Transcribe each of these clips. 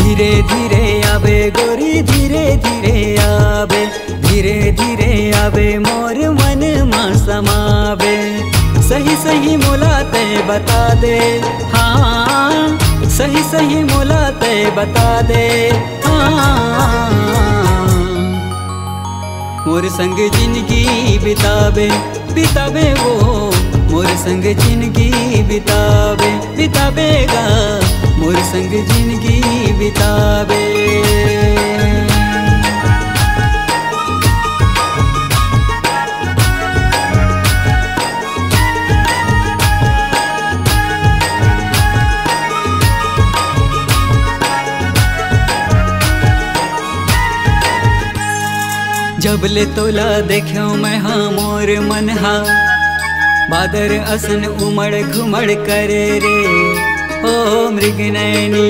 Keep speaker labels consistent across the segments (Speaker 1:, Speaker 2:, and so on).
Speaker 1: धीरे धीरे आवे गोरी धीरे धीरे आवे, धीरे धीरे आवे मोर मन मा समावे। सही सही मोला ते बता दे, हाँ सही सही मोला ते बता दे, हाँ मोर संग जिंदगी बितावे बितावे वो, मोर संग जिंदगी बितावे बितावेगा, मोर संग जिंदगी बितावे। जब ले तोला देखो मैं हाँ मोर मन हा, बादर असन उमड़ घुमड़ करे रे, ओ मृगनयनी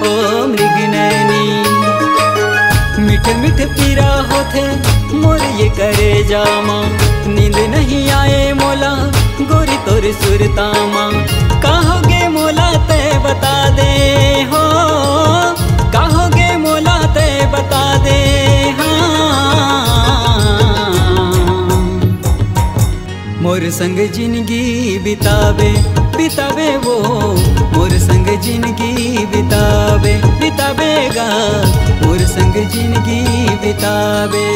Speaker 1: ओ मृगनयनी। मिठ मिठ पीरा होथे मोर ये करे जामा, नींद नहीं आए मोला गोरी तोर सुरतामा। कहोगे मोला ते बता दे हो, कहोगे मोला ते बता दे, हाँ मोर संग जिंदगी बितावे बितावे वो, मोर संग जिंदगी बितावे बितावेगा, मोर संग जिंदगी बितावे।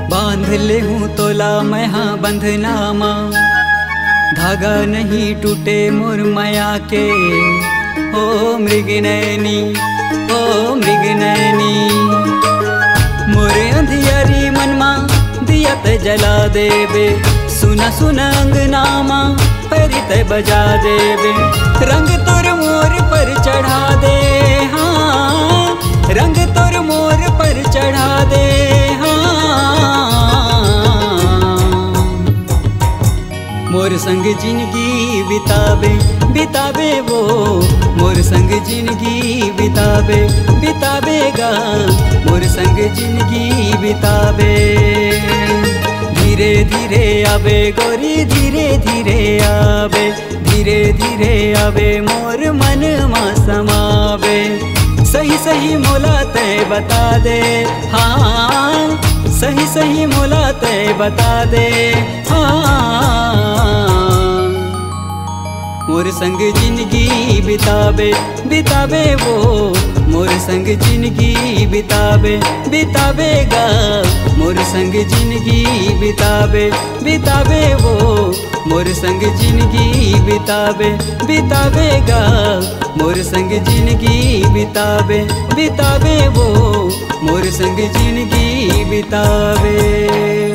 Speaker 1: बांध ले हूँ तोला मैं हाँ बंधनामा, धागा नहीं टूटे मोर माया के, ओ मृगनयनी ओ मृगनयनी। मोरे अंधियारी मनमा दिया ते जला देवे, सुना सुना अंगनामा परी ते बजा देवे। रंग तोर मोर पर चढ़ा दे, हाँ रंग तोर मोर पर चढ़ा दे, मोर संग जिंदगी बितावे बितावे वो, मोर संग जिंदगी बितावे बितावेगा, मोर संग जिंदगी बितावे। धीरे धीरे आवे गोरी धीरे धीरे आवे, धीरे धीरे आवे मोर मन मा समावे। सही सही मोला ते बता दे, हाँ सही सही मोला ते बता दे, हाँ मोर संग जिंदगी बितावे बितावे वो, मोर संग जिंदगी बितावे बितावेगा, मोर संग जिंदगी बितावे बितावे वो, मोर संग जिंदगी बितावे बितावेगा, मोर संग जिंदगी बितावे बितावे वो, मोर संग जिंदगी बितावे।